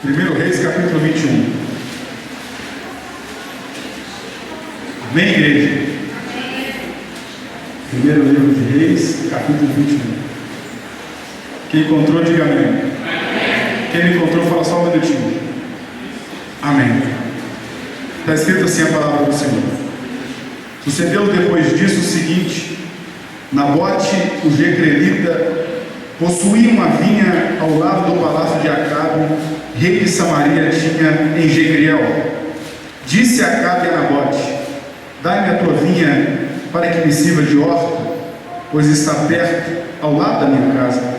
1 Reis, capítulo 21. Amém, igreja? Primeiro livro de Reis, capítulo 21. Quem encontrou, diga amém. Quem não encontrou, fala só um minutinho. Amém. Está escrito assim a palavra do Senhor. Sucedeu depois disso o seguinte: Nabote, o jecrelita, possuía uma vinha ao lado do palácio de Acabe, rei de Samaria tinha em Jezreel. Disse Acabe a Nabote: dai-me a tua vinha para que me sirva de horta, pois está perto, ao lado da minha casa.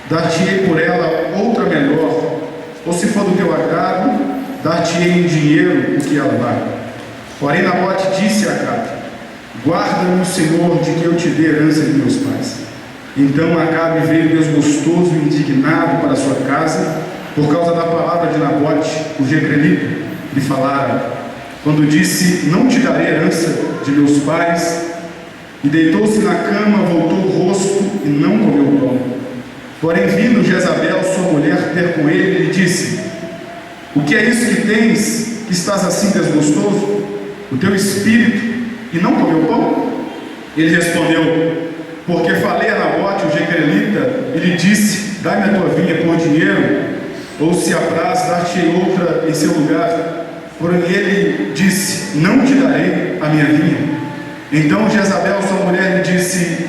Dar-te-ei por ela outra melhor, ou se for do teu agrado, dar-te-ei em dinheiro o que ela vale. Porém Nabote disse a Acabe: guarda-me o Senhor de que eu te dê herança de meus pais. Então Acabe veio desgostoso e indignado para sua casa, por causa da palavra de Nabote, o jecrelita, lhe falara, quando disse: não te darei herança de meus pais. E deitou-se na cama, voltou o rosto e não comeu pão. Porém, vindo Jezabel, sua mulher, ter com ele, lhe disse: o que é isso que tens, que estás assim desgostoso? O teu espírito, e não comeu pão? Ele respondeu: porque falei a Nabote, o jecrelita, e lhe disse: dai-me a tua vinha por dinheiro, ou se apraz, dar-te-ei outra em seu lugar. Porém ele disse: não te darei a minha vinha. Então Jezabel, sua mulher, lhe disse: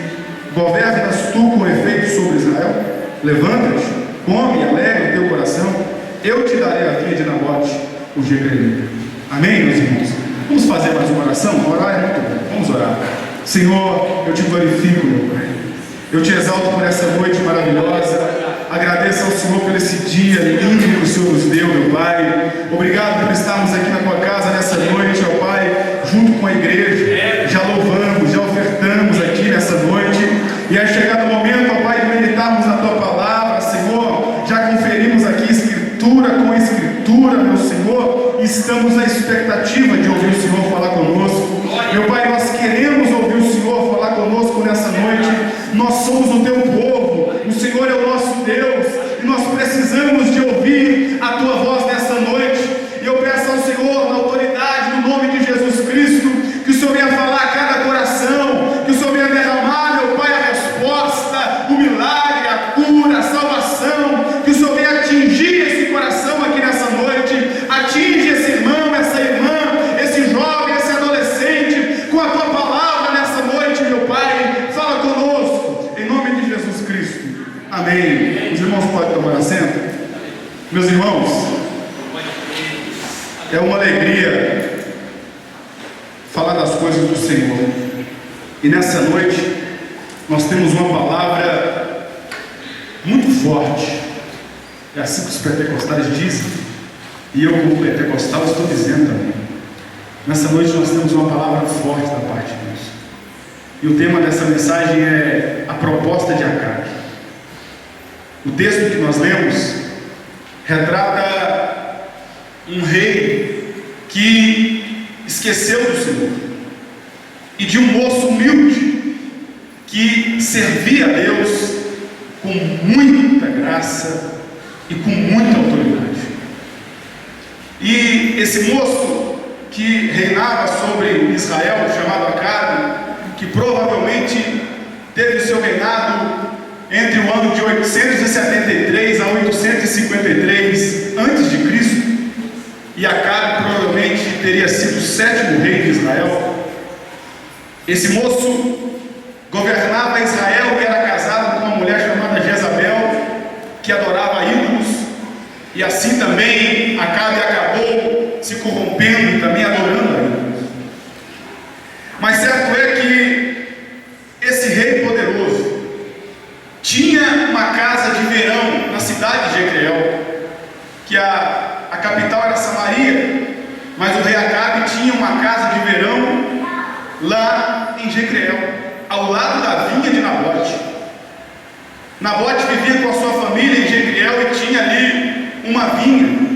governas tu com efeito sobre Israel? Levanta-te, come e alegra o teu coração, eu te darei a vinha de Nabote, o jecrelita. Amém, meus irmãos? Vamos fazer mais uma oração? Orar é muito bom. Vamos orar. Senhor, eu te glorifico, meu Pai. Eu te exalto por essa noite maravilhosa. Agradeço ao Senhor por esse dia lindo que o Senhor nos deu, meu Pai. Obrigado por estarmos aqui na tua casa nessa noite, ó Pai, junto com a igreja. Já louvamos, já ofertamos aqui nessa noite. E é chegado o momento, ó Pai, de meditarmos na tua palavra, Senhor. Já conferimos aqui escritura com escritura, meu Senhor. E estamos na expectativa de ouvir o Senhor falar conosco. Meu Pai, nós queremos ouvir o Senhor falar conosco nessa noite. Nós somos o teu povo, o Senhor é o nosso Deus, e nós precisamos de ouvir a tua voz nessa noite. E eu peço ao Senhor, na autoridade, no nome de Jesus Cristo, que o Senhor venha falar a cada coração, que o Senhor venha derramar, meu Pai, a resposta, o milagre, a cura, a salvação, que o Senhor venha atingir esse coração aqui nessa noite, atinge esse irmão, essa irmã, esse jovem, esse adolescente, com a tua palavra nessa noite, meu Pai. Fala conosco, em nome de Jesus Cristo. Amém. Os irmãos podem tomar assento? Meus irmãos, é uma alegria falar das coisas do Senhor. E nessa noite nós temos uma palavra muito forte. É assim que os pentecostais dizem, e eu, como pentecostal, estou dizendo também. Nessa noite nós temos uma palavra forte da parte de Deus. E o tema dessa mensagem é a proposta de Acabe. O texto que nós lemos retrata um rei que esqueceu do Senhor, e de um moço humilde que servia a Deus com muita graça e com muita autoridade. E esse moço que reinava sobre Israel, chamado Acabe, que provavelmente teve seu reinado entre o ano de 873 a 853 antes de Cristo, e Acabe provavelmente teria sido o 7º rei de Israel. Esse moço governava Israel e era casado com uma mulher chamada Jezabel, que adorava ídolos, e assim também Acabe acabou se corrompendo e também adorando a ídolos. Mas certo é que esse rei poderoso tinha uma casa de verão na cidade de Jezreel, que a capital era Samaria, mas o rei Acabe tinha uma casa de verão lá em Jezreel, ao lado da vinha de Nabote. Nabote vivia com a sua família em Jezreel e tinha ali uma vinha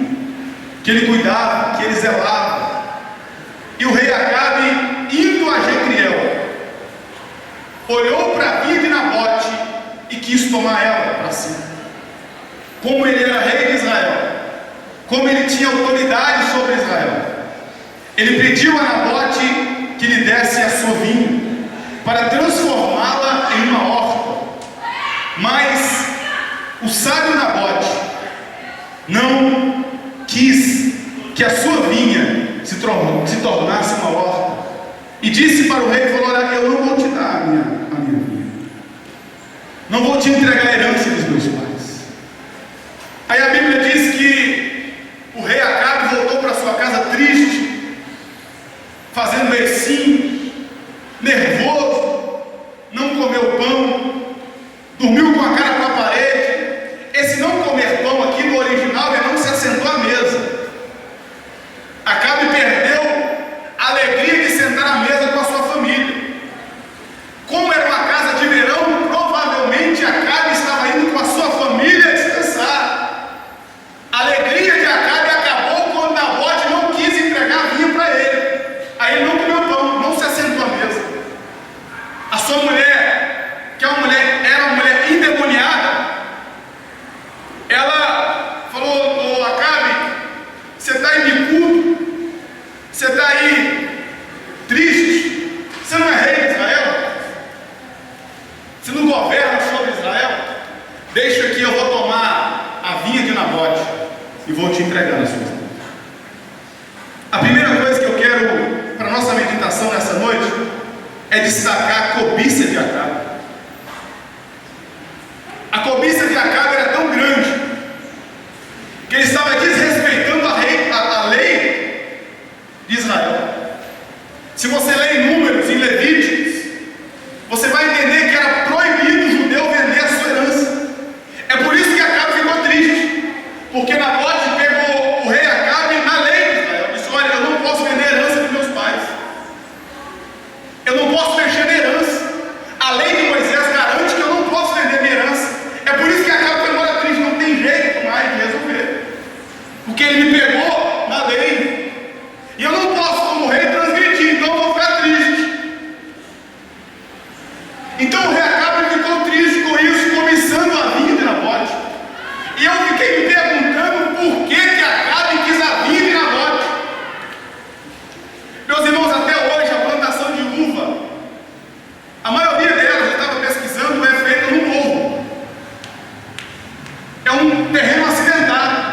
que ele cuidava, que ele zelava. E o rei Acabe, indo a Jezreel, olhou para a vinha de Nabote e quis tomar ela para si. Como ele era rei de Israel, tinha autoridade sobre Israel. Ele pediu a Nabote que lhe desse a sua vinha, para transformá-la em uma horta. Mas o sábio Nabote não quis que a sua vinha se tornasse uma horta, e disse para o rei, falou: olha, eu não vou te dar a minha vinha, não vou te entregar a herança dos meus pais. Aí a Bíblia diz que o rei Acabe voltou para sua casa triste, fazendo beicinho, nervoso, não comeu pão, dormiu com a cara para a parede. Esse não comer pão aqui no original é não se assentou à mesa. Acabe perdeu a alegria de sentar à mesa com a sua família. Como era uma casa de verão, provavelmente Acabe estava indo com a sua família descansar. A alegria de Acabe acabou quando Nabote não quis entregar a vinha para ele. Aí ele não comeu pão, não se assentou à mesa. A sua mulher, que era uma mulher endemoniada, ela falou: ô Acabe, você está em bicudo, você está aí triste, você não é rei de Israel, você não governa sobre Israel, deixa aqui, eu vou tomar a vinha de Nabote e vou te entregar nas suas mãos. A primeira coisa que eu quero para a nossa meditação nessa noite é destacar a cobiça de Acabe. A cobiça de Acabe era tão grande que ele estava desrespeitando a lei de Israel. Se você lê em Números, em Levíticos, você vai entender que era proibido o judeu vender a sua herança. É por isso que Acabe ficou triste, porque Nabote pegou o rei Acabe na lei de Israel. Disse: olha, eu não posso vender a herança dos meus pais, eu não posso mexer na herança. A lei de Moisés garante que eu não posso vender minha herança. É por isso que Acabe foi embora triste. Não tem jeito mais de resolver, porque ele me pegou na lei e eu não posso, como rei, transgredir, então eu vou ficar triste. Então o rei Acabe ficou triste com isso, cobiçando a vinha de Nabote. E eu fiquei me perguntando por que Acabe quis a vinha de Nabote. Meus irmãos, até hoje a plantação de uva, a maioria delas, eu estava pesquisando, é feita no morro. É um terreno acidentado.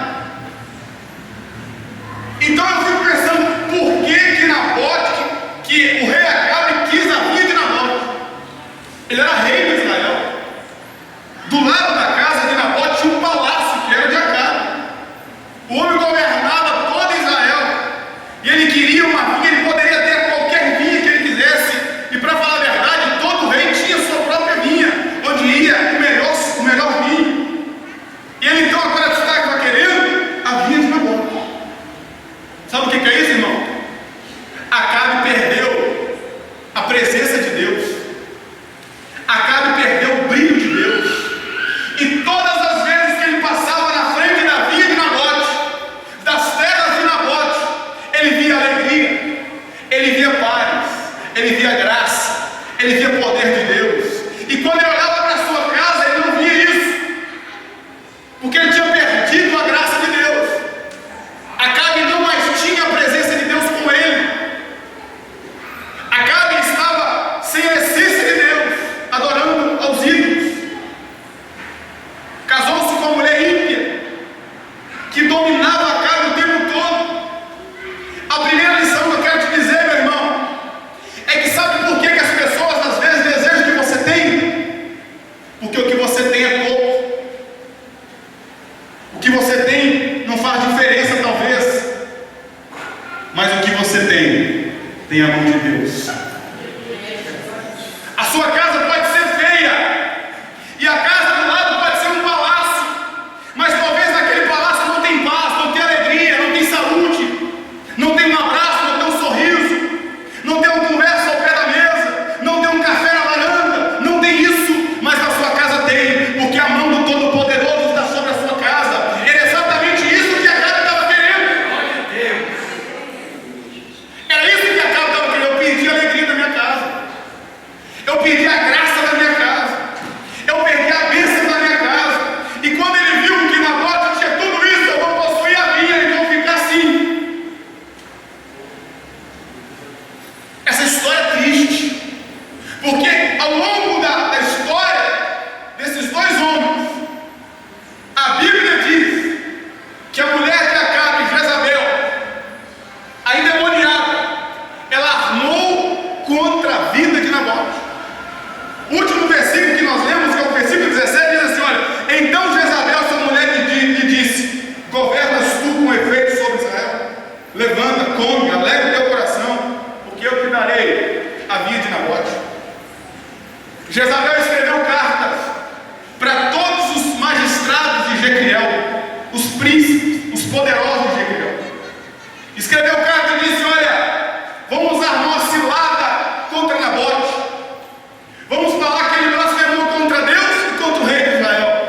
Então eu fico pensando, por que Nabote, que o rei Acabe quis a vinha de Nabote? Ele era rei de Israel. Do lado da casa de Nabote tinha um palácio que era de Acabe. O homem governava todo Israel e ele queria uma vinha. Ele poderia ter qualquer vinha que ele quisesse, e para falar a verdade, todo rei tinha sua própria vinha, onde ia o melhor vinho. E ele então agora estava querendo a vinha de Nabote. Sabe o que é isso, irmão? Acabe perdeu a presença de Deus. Acabe perdeu o brilho de Deus. E todas as vezes que ele passava na frente da vinha de Nabote, das terras de Nabote, ele via alegria, ele via paz, ele via graça, ele via poder de Deus. E quando ele olhava para a sua casa, ele não via isso, porque ele tinha perdido a graça de Deus. Acabe não mais tinha a presença de Deus com ele. Acabe estava sem a essência de Deus, adorando aos ídolos. Casou-se com uma mulher ímpia, que dominava Acabe o tempo todo. A primeira lição que eu quero te dizer, meu irmão, é que sabe por que as pessoas às vezes desejam o que você tem? Porque o que você tem é pouco. O que você tem não faz diferença, talvez, mas o que você tem a mão de Deus. A sua casa pode ser feia, e a casa do lado pode ser um palácio, mas talvez naquele palácio não tem paz, não tem alegria, não tem saúde, não tem um abraço, não tem um sorriso, não tem uma conversa ao pé da mesa, não tem um café na varanda, não tem isso, mas na sua casa tem, porque a mão do Todo-Poderoso está sobre a sua casa. Era exatamente isso que Acabe estava querendo. Era isso que Acabe estava querendo. Eu pedi alegria. os príncipes, os poderosos de Israel. Escreveu carta e disse: olha, vamos armar uma cilada contra Nabote. Vamos falar que ele blasfemou contra Deus e contra o rei de Israel.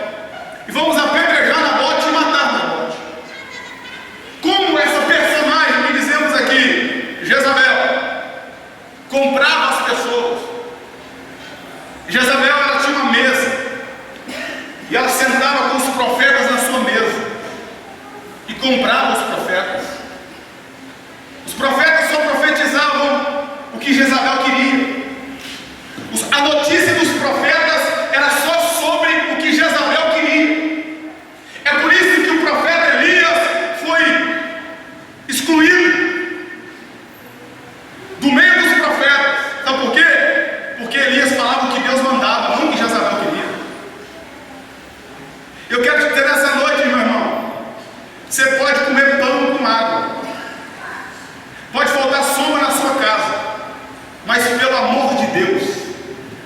E vamos apedrejar Nabote e matar Nabote. Como essa personagem que dizemos aqui, Jezabel, comprava as pessoas. Jezabel, ela tinha uma mesa e ela sentava com os profetas na sua mesa e comprava os profetas. Os profetas só profetizavam o que Jezabel queria. A notícia dos profetas era só sobre o que Jezabel queria. É por isso que o profeta Elias foi excluído do meio dos profetas. Sabe por quê? Porque Elias falava o que Deus mandava, não o que Jezabel queria. Eu quero te dizer nessa noite, meu irmão, você pode comer pão com água, pode faltar sombra na sua casa, mas pelo amor de Deus,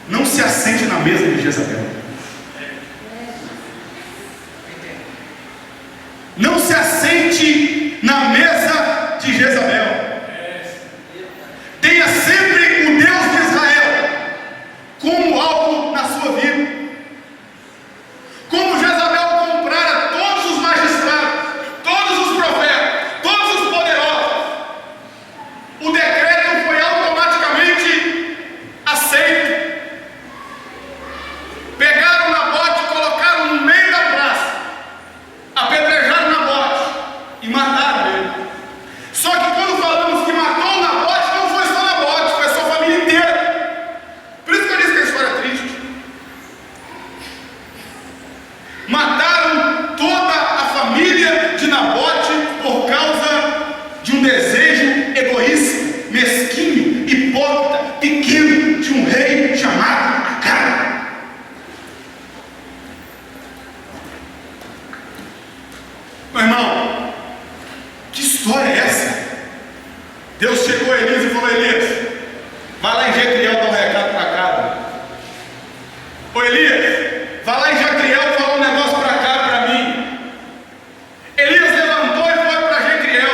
não se assente na mesa de Jezabel. Não se assente na mesa de Jezabel. Tenha sempre o Deus de Israel como algo na sua vida. Como Jezabel comprara todos os magistrados, todos os profetas, todos os poderosos, o decreto foi automaticamente aceito. Pegaram Nabote e colocaram no meio da praça, apedrejaram Nabote e mataram ele. Só que quando falamos que matou Nabote, não foi só Nabote, foi sua família inteira. Por isso que eu disse que a história é triste. Mataram toda a família de Nabote por causa de um desejo egoísta, mesquinho, hipócrita, pequeno de um rei chamado Acabe. Meu irmão, que história é essa? Deus chegou a Elias e falou: Elias, vai lá em Jezreel dar um recado para Acabe. Ô Elias, vai lá em Jezreel falar um negócio para Acabe para mim. Elias levantou e foi para Jezreel.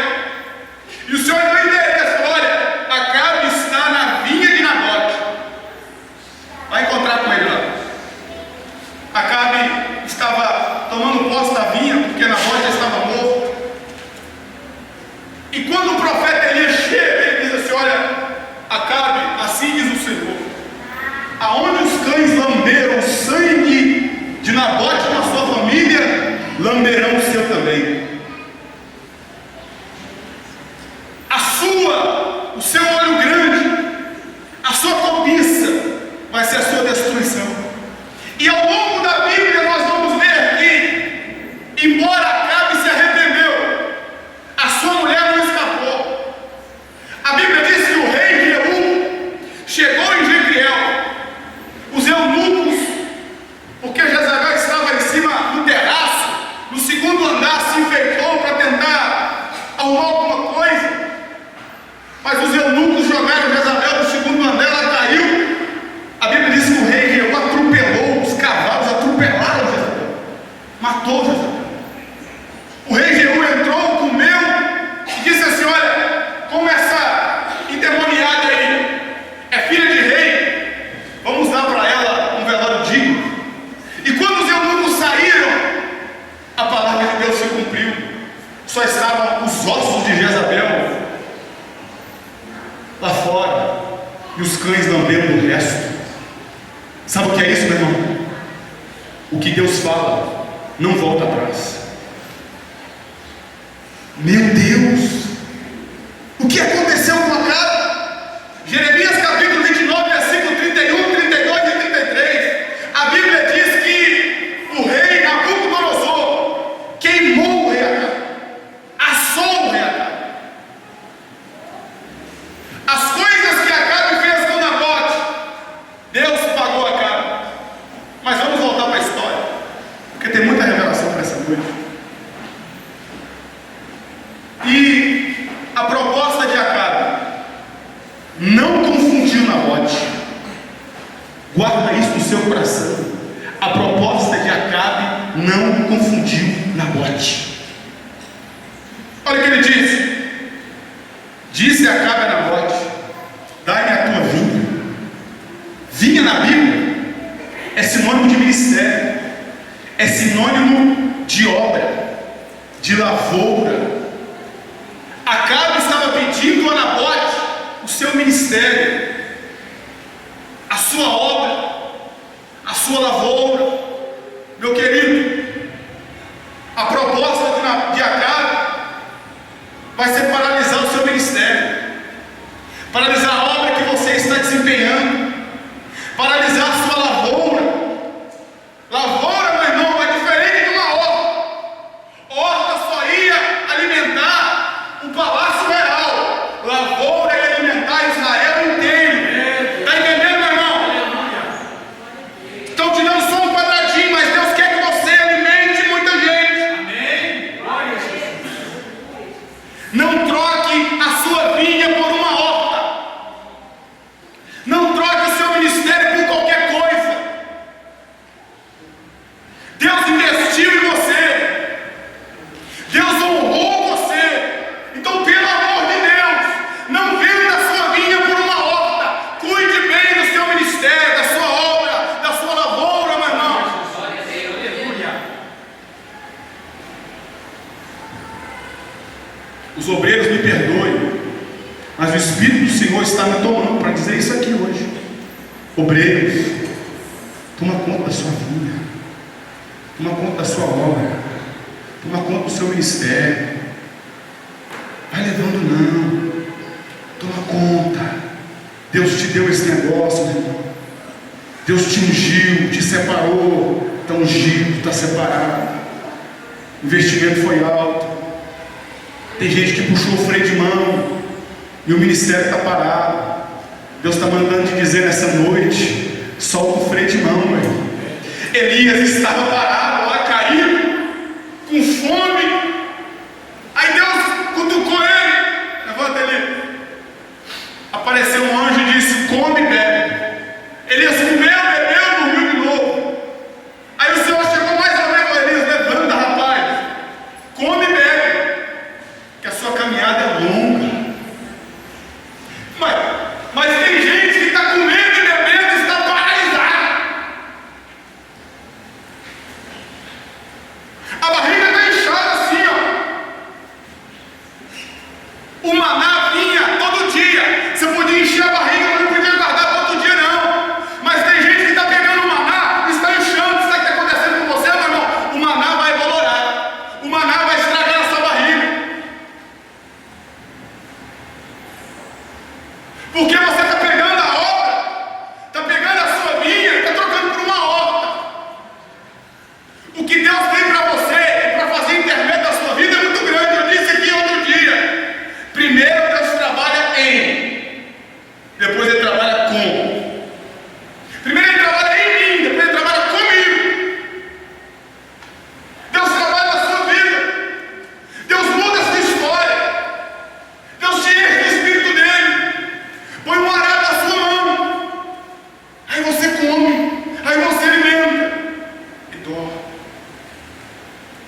E o Senhor deu endereço: olha, Acabe está na vinha de Nabote. Vai encontrar com ele lá. Acabe estava tomando posse da vinha, porque Nabote já estava morto. E quando o profeta Elias chega, ele diz assim: olha, Acabe, assim diz o Senhor, aonde os cães lamberam o sangue de Nabote na sua família, lamberão o seu também. O seu olho grande, a sua cobiça vai ser a sua destruição. E ao longo da Bíblia nós vamos ver que, embora Acabe se arrependeu, a sua mulher não escapou. A Bíblia diz que o rei Jeú chegou em Jezreel, os eunucos, porque Jezabel estava em cima do terraço, no segundo andar, se enfeitou para tentar arrumar alguma coisa, mas os eunucos jogaram Jezabel do segundo andar, ela caiu. A Bíblia diz que o rei Jeú atropelou, os cavalos atropelaram Jezabel, matou Jezabel. O rei Jeú entrou, comeu e disse assim: olha, como essa endemoniada aí é filha de rei, vamos dar para ela um velório digno. E quando os eunucos saíram, a palavra de Deus se cumpriu. Só estavam os ossos de Jezabel lá fora e os cães lambendo o resto. Sabe o que é isso, meu irmão? O que Deus fala não volta atrás. Meu Deus, o que aconteceu com Acabe? Jeremias capítulo 29, versículo 31, 32 e 33. A Bíblia diz que o rei Nabucodonosor queimou o rei Acabe, assou o rei Acabe. As coisas que Acabe fez com Nabote, Deus pagou Acabe. Mas vamos voltar para a história, porque tem muita revelação para essa noite. E a proposta de Acabe não confundiu Nabote. Guarda isso no seu coração. A proposta de Acabe não confundiu Nabote. Acabe a Nabote: dai-me a tua vinha. Vinha na Bíblia é sinônimo de ministério, é sinônimo de obra, de lavoura. Acabe estava pedindo a Nabote o seu ministério, a sua obra, a sua lavoura. Meu querido, a proposta de Acabe vai ser paralisar o seu ministério, paralisar a obra que você está desempenhando, paralisar a sua lavoura. Lavoura, meu irmão, é diferente de uma horta. Horta só ia alimentar o palácio real, lavoura ia alimentar Israel inteiro. Está entendendo, meu irmão? Estão te dando só um quadradinho, mas Deus quer que você alimente muita gente. Amém. Não troque a sua vinha por uma horta. Não troque o seu ministério por qualquer coisa. Deus investiu em você. Deus honrou você. Então, pelo amor de Deus, não venda a sua vinha por uma horta. Cuide bem do seu ministério, da sua obra, da sua lavoura, meu irmão. Os obreiros me perdoem, mas o Espírito do Senhor está me tomando para dizer isso aqui hoje. Obreiros, toma conta da sua vinha, toma conta da sua obra, toma conta do seu ministério. Vai levando não, toma conta. Deus te deu esse negócio, meu irmão. Deus te ungiu, te separou, está ungido, está separado. O investimento foi alto. Tem gente que puxou o freio de mão e o ministério está parado. Deus está mandando te dizer nessa noite: solta o freio de mão, meu irmão. Elias estava parado lá, caído, com fome. Aí Deus cutucou ele. Levanta ele. Apareceu um anjo e disse: come e bebe. Elias comeu, bebeu, dormiu de novo. Aí o Senhor chegou mais ou menos: Elias, levanta, rapaz, come e bebe, que a sua caminhada é longa. Mas tem gente que está comendo e bebendo e está paralisado. A barriga está inchada assim, ó. O maná vinha todo dia. Você podia encher a barriga, mas não podia guardar todo dia, não. Mas tem gente que está pegando o maná e está inchando. Isso está acontecendo com você, meu irmão? O maná vai bolorar. O maná vai estragar a sua barriga. Porque você está pegando a obra, está pegando a sua vinha, está trocando por uma horta. O que Deus tem para você e para fazer intermédio da sua vida é muito grande. Eu disse aqui outro dia: primeiro Deus trabalha em, depois Ele trabalha com. Primeiro Ele trabalha em mim, depois Ele trabalha comigo. Deus trabalha na sua vida. Deus muda a sua história. Deus te enche do Espírito dele. Põe um arado na sua mão. Aí você come. Aí você alimenta e dorme.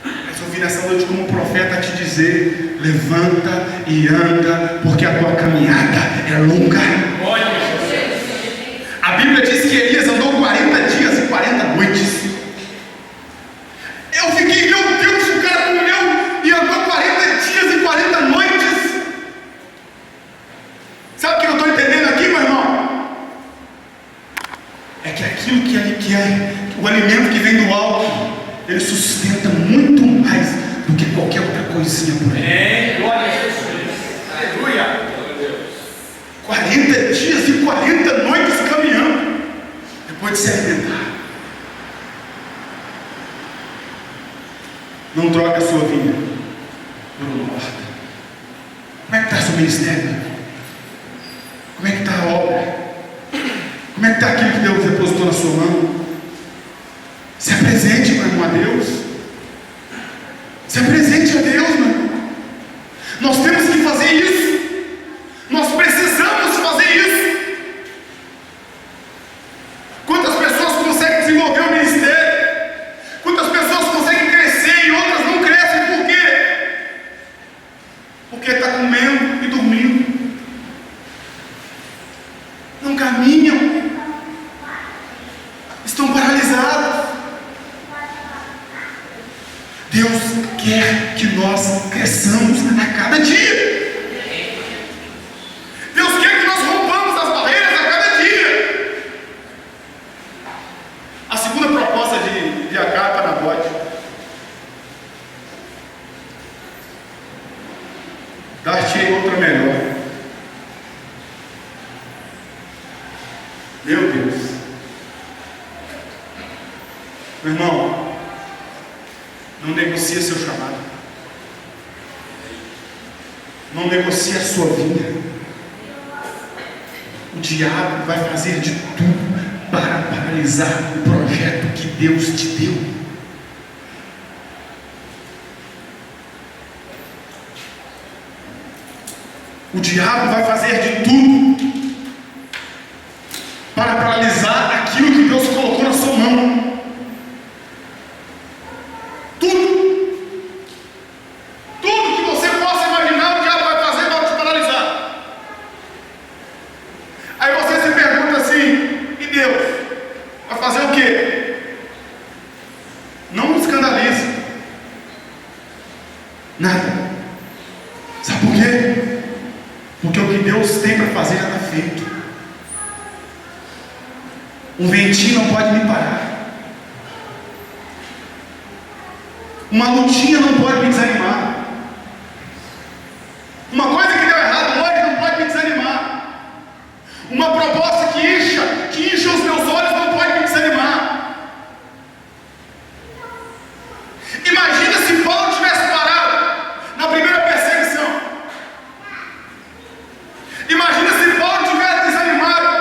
Mas eu vim nessa noite como profeta te dizer: levanta e anda, porque a tua caminhada é longa. A Bíblia diz que Elias andou 40 dias e 40 noites. Eu fiquei: meu Deus, o cara comeu e andou 40 dias e 40 noites. Sabe o que eu estou entendendo aqui, meu irmão? É que aquilo que é o alimento que vem do alto, ele sustenta muito mais do que qualquer outra coisinha por aí. Glória a Jesus. Aleluia. 40 dias e 40 noites caminhando, depois de se alimentar. Não troque a sua vida por uma horta. Como é que está o seu ministério? Como é que está a obra? Como é que está aquilo que Deus depositou na sua mão? Se apresente, meu irmão, a Deus. Se apresente a Deus, meu irmão. Nós temos que fazer isso. Nós precisamos fazer isso. Quantas pessoas conseguem desenvolver o ministério? Quantas pessoas conseguem crescer e outras não crescem? Por quê? Porque está comendo e dormindo. quer que nós cresçamos a cada dia. Deus quer que nós rompamos as barreiras a cada dia. A segunda proposta de Agar para Nabote: dar-te outra melhor. Meu Deus. Meu irmão, não negocie seu chamado. Não negocie a sua vida. O diabo vai fazer de tudo para paralisar o projeto que Deus te deu. O diabo vai fazer de tudo para paralisar aquilo que Deus colocou na sua mão. Tudo que você possa imaginar, o diabo vai fazer para te paralisar. Aí você se pergunta assim: e Deus vai fazer o quê? Não escandalize. Nada. Sabe por quê? Porque o que Deus tem para fazer já está feito. Um ventinho não pode me parar. Uma lutinha não pode me desanimar. Uma coisa que deu errado hoje não pode me desanimar. Uma proposta que incha os meus olhos não pode me desanimar. Imagina se Paulo tivesse parado na primeira perseguição. Imagina se Paulo tivesse desanimado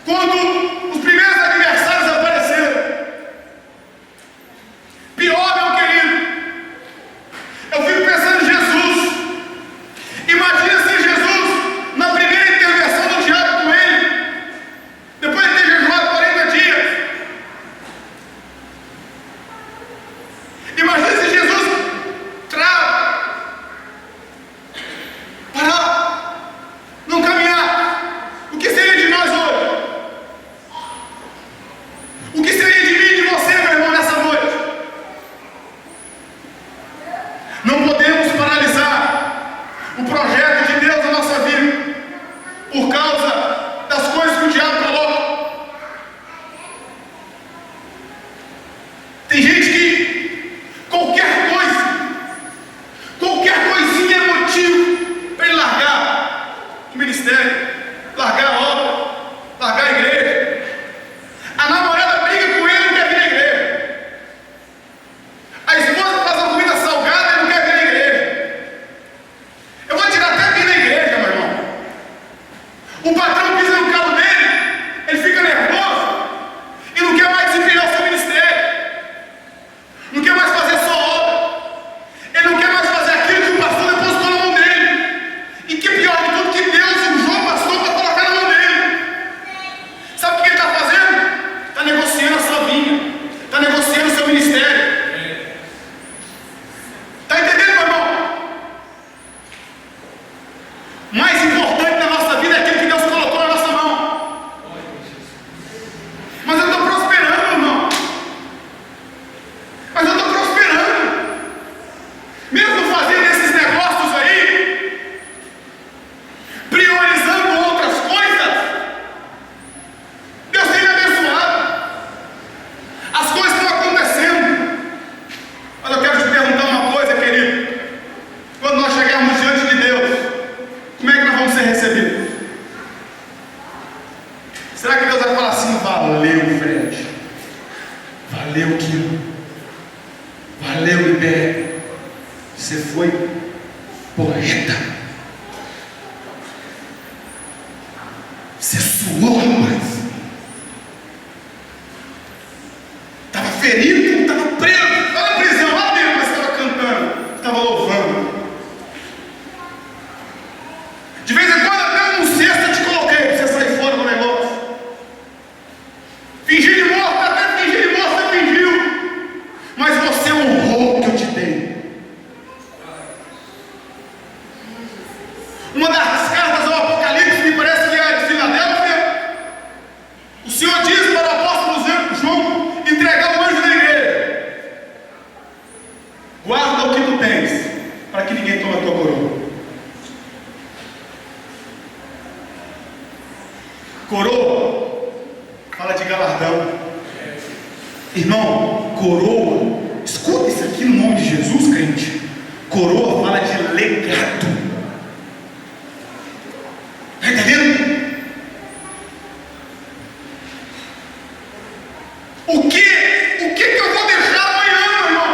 quando os primeiros adversários apareceram. Pior, meu querido, eu fico pensando em Jesus. Imagina se Jesus, na primeira intervenção do diabo com ele, depois de ter jejuado 40 dias, imagina se Jesus trava, parar, não caminhar. O que seria de nós hoje? O que seria de mim e de você, meu irmão, nessa noite? Não podemos paralisar o projeto de Deus na nossa vida por causa das coisas que o diabo coloca. Tem gente que qualquer coisinha é motivo para ele largar o ministério, largar a obra, largar a igreja. A namorada briga com ele e não quer vir à igreja. A esposa faz uma comida salgada e não quer vir à igreja. Eu vou tirar até vir na igreja, meu irmão. O patrão pisa no carro dele, ele fica nervoso e não quer mais desempenhar o seu ministério. Não quer mais fazer a sua obra. Ele não quer mais fazer aquilo que o pastor depositou na mão dele. E que pior de tudo, que Deus usou o pastor para colocar na mão dele. Sabe o que ele está fazendo? Está negociando a sua vinha. Está negociando o seu ministério. Está entendendo, meu irmão? Mais importante na nossa vida é aquilo que Deus colocou na nossa mão. Mas eu estou prosperando, irmão. Mas eu estou prosperando. Mesmo fazendo esses negócios aí, priorizando outras coisas, Deus tem me abençoado. As coisas estão acontecendo. Mas eu quero te perguntar uma coisa, querido. Quando nós chegarmos diante de Deus, como é que nós vamos ser recebidos? Será que Deus vai falar assim: valeu, Fred, valeu, Kilo, valeu, Libério, você foi poeta, você suou, rapaz, estava ferido, estava preso, estava na prisão lá dentro, mas estava cantando, estava louvando. De vez em quando até num cesto eu te coloquei para você sair fora do negócio. Fingir de morto, até fingir de morto você fingiu. Mas você honrou o que eu te dei. que tu tens, para que ninguém tome a tua coroa. Coroa fala de galardão. Irmão, coroa, escuta isso aqui no nome de Jesus, crente. Coroa fala de legado. Está entendendo? O que eu vou deixar amanhã, meu irmão?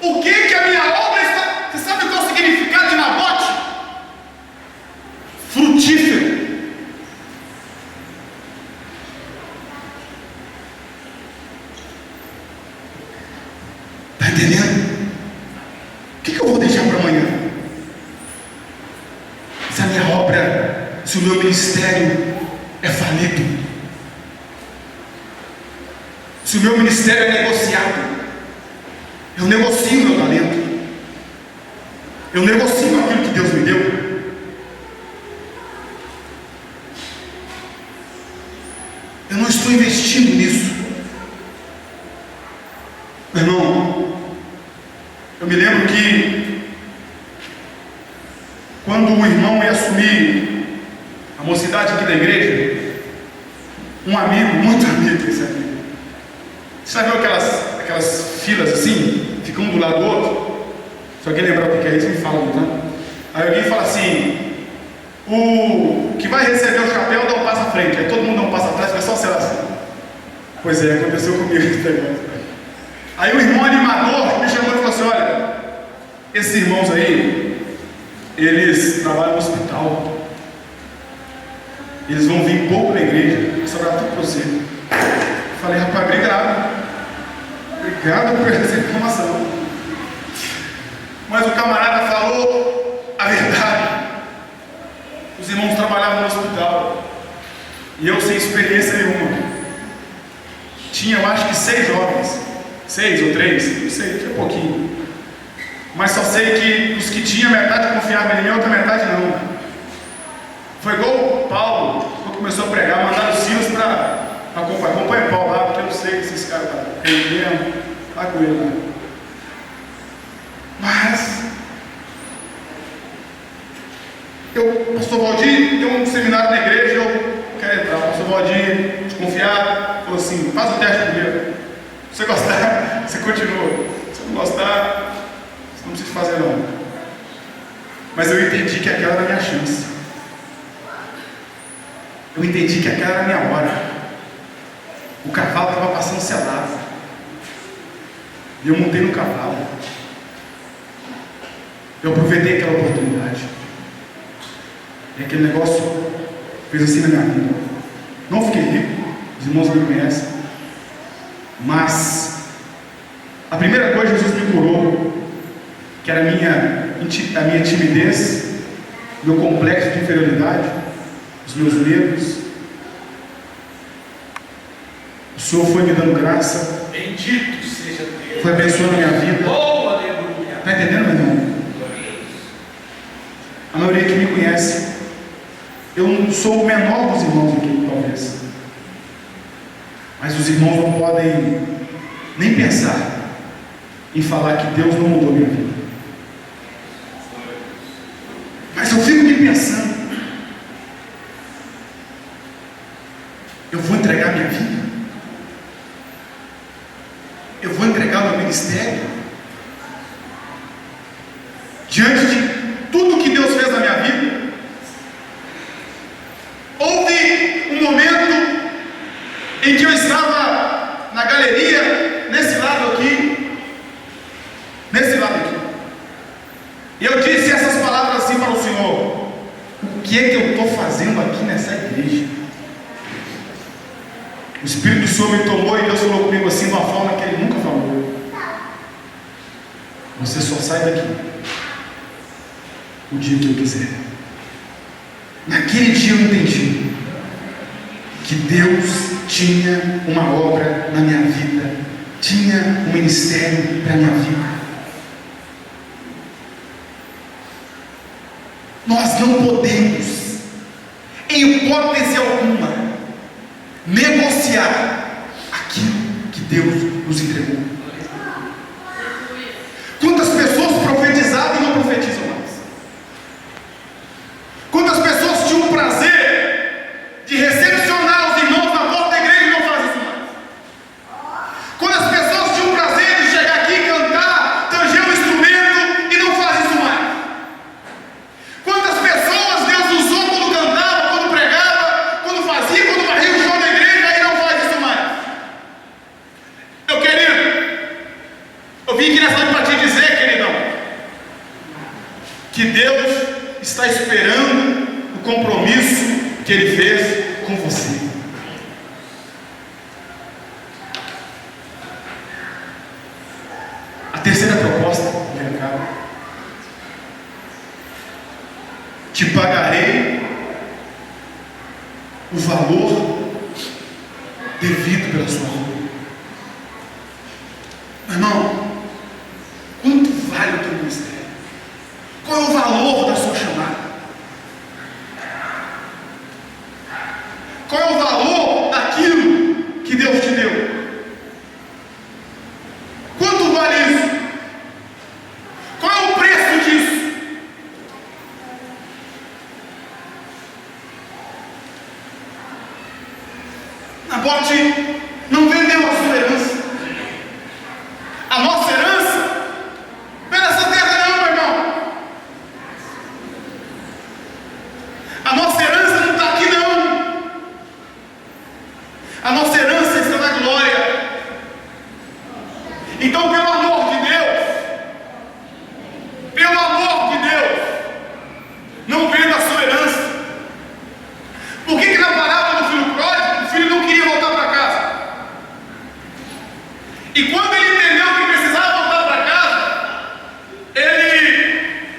O que a minha obra está... Você sabe qual é o significado de Nabote? Frutífero. Está entendendo? O que eu vou deixar para amanhã? Se a minha obra, se o meu ministério é falido, se o meu ministério é negociado, eu negocio o meu talento, eu negocio aquilo que Deus me deu. Eu não estou investindo nisso. Meu irmão, eu me lembro que quando o irmão ia assumir a mocidade aqui da igreja, um amigo, muito amigo esse amigo, você já viu aquelas filas assim, ficam um do lado do outro? Se alguém lembrar o que é isso, me fala, tá? Aí alguém fala assim: o que vai receber o chapéu dá um passo à frente, aí todo mundo dá um passo atrás, fica só ser assim. Pois é, aconteceu comigo esse negócio. Aí o irmão animador me chamou e falou assim: olha, esses irmãos aí, eles trabalham no hospital, eles vão vir pouco na igreja, vou sobrar tudo para você. Eu falei: rapaz, obrigado por essa informação. Mas o camarada falou a verdade. Os irmãos trabalhavam no hospital e eu sem experiência nenhuma. Tinha, eu acho que 6 jovens, 6 ou 3, não sei, tinha pouquinho. Mas só sei que os que tinham, metade confiavam em mim, a outra metade não. Foi igual o Paulo, quando começou a pregar, mandaram o Silas para acompanhar o Paulo lá, porque eu não sei se esse cara está mesmo, está com ele lá. Mas pastor Valdir, tem um seminário na igreja, eu quero entrar. Pastor Valdir, desconfiado, falou assim: faz o teste primeiro. Se você gostar, você continua. Se não gostar, você não precisa fazer não. Mas eu entendi que aquela era a minha chance. Eu entendi que aquela era a minha hora. O cavalo estava passando selado. E eu montei no cavalo. Eu aproveitei aquela oportunidade. E aquele negócio fez assim na minha vida. Não fiquei rico, os irmãos me conhecem. Mas a primeira coisa, Jesus me curou, que era a minha timidez, meu complexo de inferioridade, os meus medos. O Senhor foi me dando graça. Bendito seja Deus. Foi abençoando a minha vida. Oh, aleluia. Está entendendo, meu irmão? A maioria que me conhece, eu não sou o menor dos irmãos aqui, talvez. Mas os irmãos não podem nem pensar em falar que Deus não mudou minha vida. Mas eu fico me pensando: eu vou entregar minha vida? Eu vou entregar o meu ministério? Diante de tudo que Deus fez na minha vida? Houve um momento em que eu estava na galeria, nesse lado aqui, e eu disse essas palavras assim para o Senhor: o que é que eu estou fazendo aqui nessa igreja? O Espírito do Senhor me tomou e Deus falou comigo assim, de uma forma que Ele nunca falou: você só sai daqui o dia que eu quiser. Naquele dia eu entendi que Deus tinha uma obra na minha vida, tinha um ministério para a minha vida. Nós não podemos, em hipótese alguma, negociar aquilo que Deus nos entregou. Quantas pessoas que Deus está esperando o compromisso que Ele fez com você. A terceira proposta, minha cara: te pagarei o valor devido pela sua obra. Meu irmão, quanto vale o teu ministério? Qual é o valor da sua chamada? Qual é o valor daquilo que Deus te deu? Quanto vale isso? Qual é o preço disso? Nabote não vendeu a sua herança. A nossa herança não é nessa terra não, meu irmão. A nossa herança não está aqui não. A nossa herança está na glória. Então, pelo amor de Deus, não venda a sua herança. Por que na parábola do filho pródigo, o filho não queria voltar para casa? E quando ele entendeu que precisava voltar para casa, ele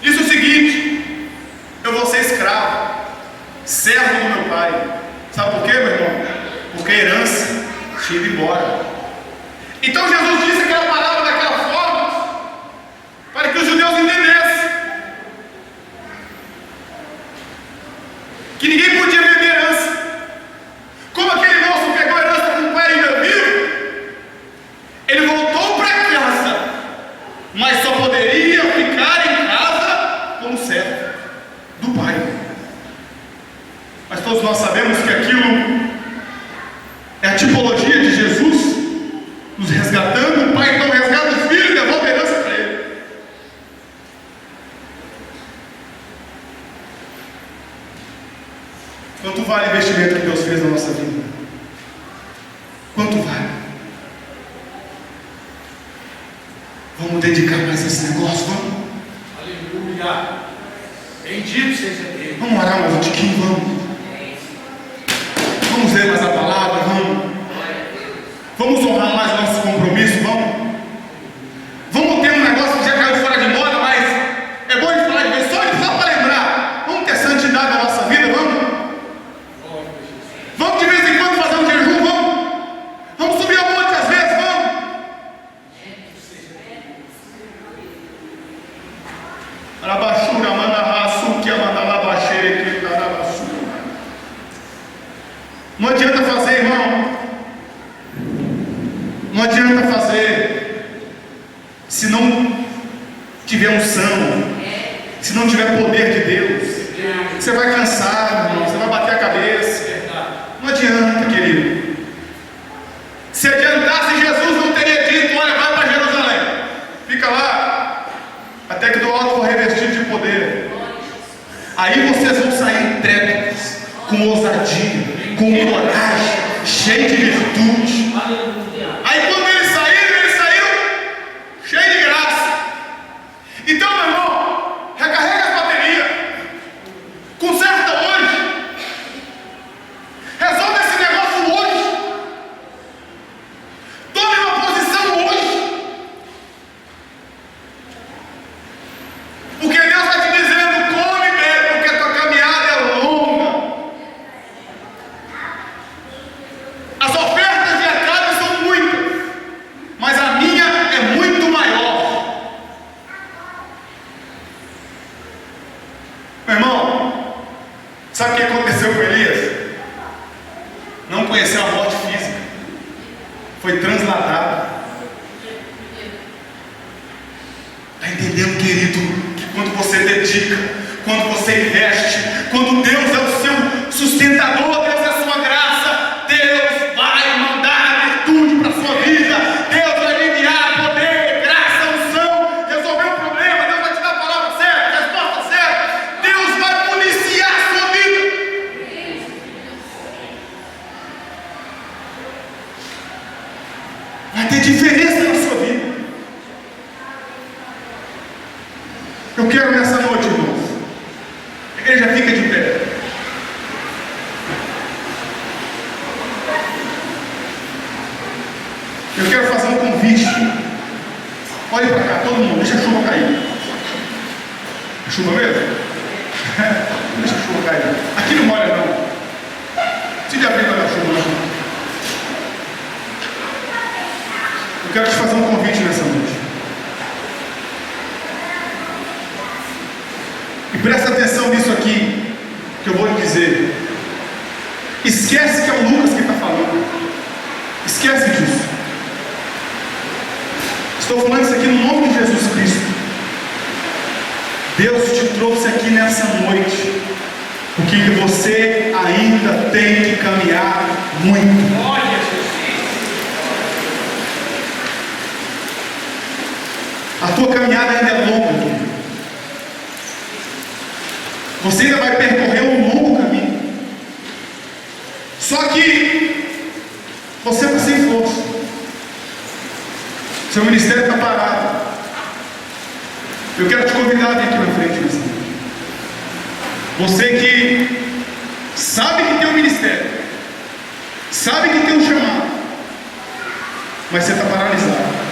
disse o seguinte: eu vou ser escravo, servo do meu pai. Sabe por quê, meu irmão? Porque a herança tinha ido embora. Então Jesus disse aquela parábola daquela forma para que os judeus entendessem que ninguém podia vender herança. Como aquele moço pegou a herança com o pai ainda vivo, ele voltou para casa, mas só poderia ficar em casa como servo do pai. Mas todos nós sabemos que aquilo é a tipologia de Jesus nos resgatando. O pai então resgata o filho e devolve a herança para ele. Quanto vale o investimento que Deus fez na nossa vida? Quanto vale? Vamos dedicar mais a esse negócio, vamos? Aleluia. Bendito seja Deus. Vamos orar mais um tiquinho, vamos? Vamos ler mais a palavra, vamos? Vamos honrar mais o nosso compromisso, vamos? Vamos ter um negócio que já caiu fora de moda, mas é bom a gente falar de vez só para lembrar. Vamos ter santidade na nossa vida, vamos? Vamos de vez em quando fazer um jejum, vamos? Vamos subir ao monte às vezes, vamos? Arabaxura, manarraçu, que amanalabaxere, que arabaxura. Não adianta fazer, irmão. Não adianta fazer se não tiver unção, se não tiver poder de Deus. Você vai cansar, irmão, você vai bater a cabeça. Não adianta, querido. Se adiantasse, Jesus não teria dito: olha, vai para Jerusalém, fica lá até que do alto for revestido de poder. Aí vocês vão sair intrépidos, com ousadia, com coragem, cheio de virtude. Aí quando eles saíram cheio de graça. Então, meu irmão, recarrega as baterias, conserta hoje, resolve esse negócio hoje, tome uma posição hoje, porque Deus está te dizendo: come bem, porque a tua caminhada é longa. As ofertas de Acabe são muitas, mas a minha é muito maior. Meu irmão, sabe o que aconteceu com Elias? Não conheceu a morte física, foi transladado. Está entendendo, querido, que quando você dedica, quando você investe, quando Deus é o seu sustentador, Deus é a sua graça, Deus vai mandar virtude para a sua vida, Deus vai enviar poder, graça, unção, resolver o problema, Deus vai te dar a palavra certa, a resposta certa, Deus vai policiar a sua vida. Vai ter diferença na sua vida. Eu quero nessa noite, irmãos, a igreja fica de pé. Eu quero fazer um convite. Olhe para cá, todo mundo, deixa a chuva cair. É chuva mesmo? Deixa a chuva cair. Aqui não molha não. Se de abrir, não é chuva não. Eu quero te fazer um convite nessa noite. E presta atenção nisso aqui que eu vou lhe dizer. Esquece que é o Lucas que está falando. Esquece disso. Estou falando isso aqui no nome de Jesus Cristo. Deus te trouxe aqui nessa noite porque você ainda tem que caminhar muito. A tua caminhada ainda é longa. Você ainda vai percorrer um longo caminho. Só que você está sem força. Seu ministério está parado. Eu quero te convidar a vir aqui na frente nessa noite. Você que sabe que tem um ministério, sabe que tem um chamado, mas você está paralisado.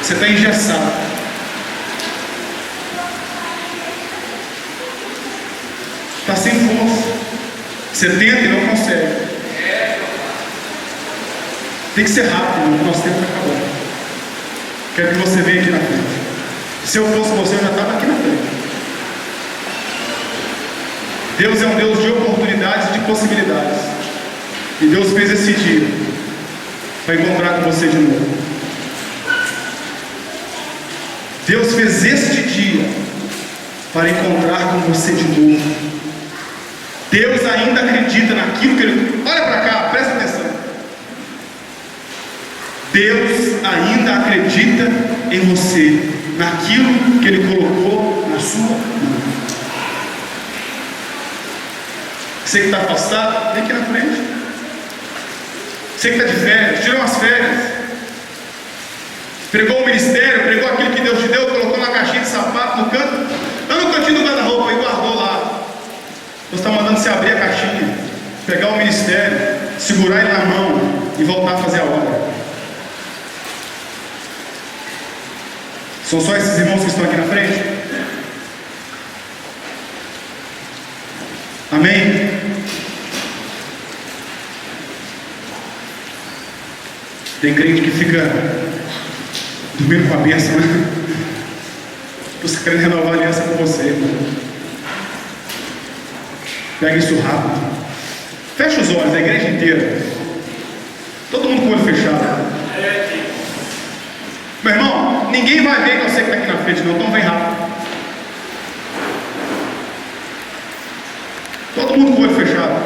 Você está engessado. Está sem força. Você tenta e não consegue. Tem que ser rápido, o nosso tempo está acabando. Quero que você venha aqui na frente. Se eu fosse você, eu já estava aqui na frente. Deus é um Deus de oportunidades e de possibilidades. E Deus fez esse dia para encontrar com você de novo. Deus fez este dia para encontrar com você de novo. Deus ainda acredita naquilo que Ele... Olha para cá, presta atenção. Deus ainda acredita em você, naquilo que Ele colocou na sua mão. Você que está afastado, vem aqui na frente. Você que está de férias, tira umas férias. Pregou o ministério, pregou aquilo que Deus te deu, colocou na caixinha de sapato no canto, lá no cantinho do guarda-roupa e guardou lá. Deus está mandando você abrir a caixinha, pegar o ministério, segurar ele na mão e voltar a fazer a obra. São só esses irmãos que estão aqui na frente? Amém? Tem crente que fica dormindo com a bênção, né? Você querendo renovar a aliança com você, irmão. Pega isso rápido. Fecha os olhos, a igreja inteira. Todo mundo com o olho fechado. Meu irmão, ninguém vai ver você que está aqui na frente, não. Então vem rápido. Todo mundo com o olho fechado.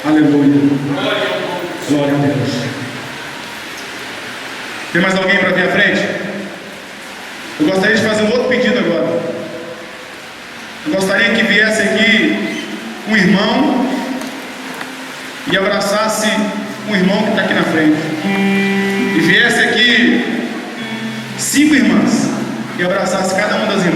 Aleluia. Glória a Deus. Tem mais alguém para vir à frente? Eu gostaria de fazer um outro pedido agora. Eu gostaria que viesse aqui um irmão e abraçasse um irmão que está aqui na frente. E viesse aqui 5 irmãs e abraçasse cada uma das irmãs.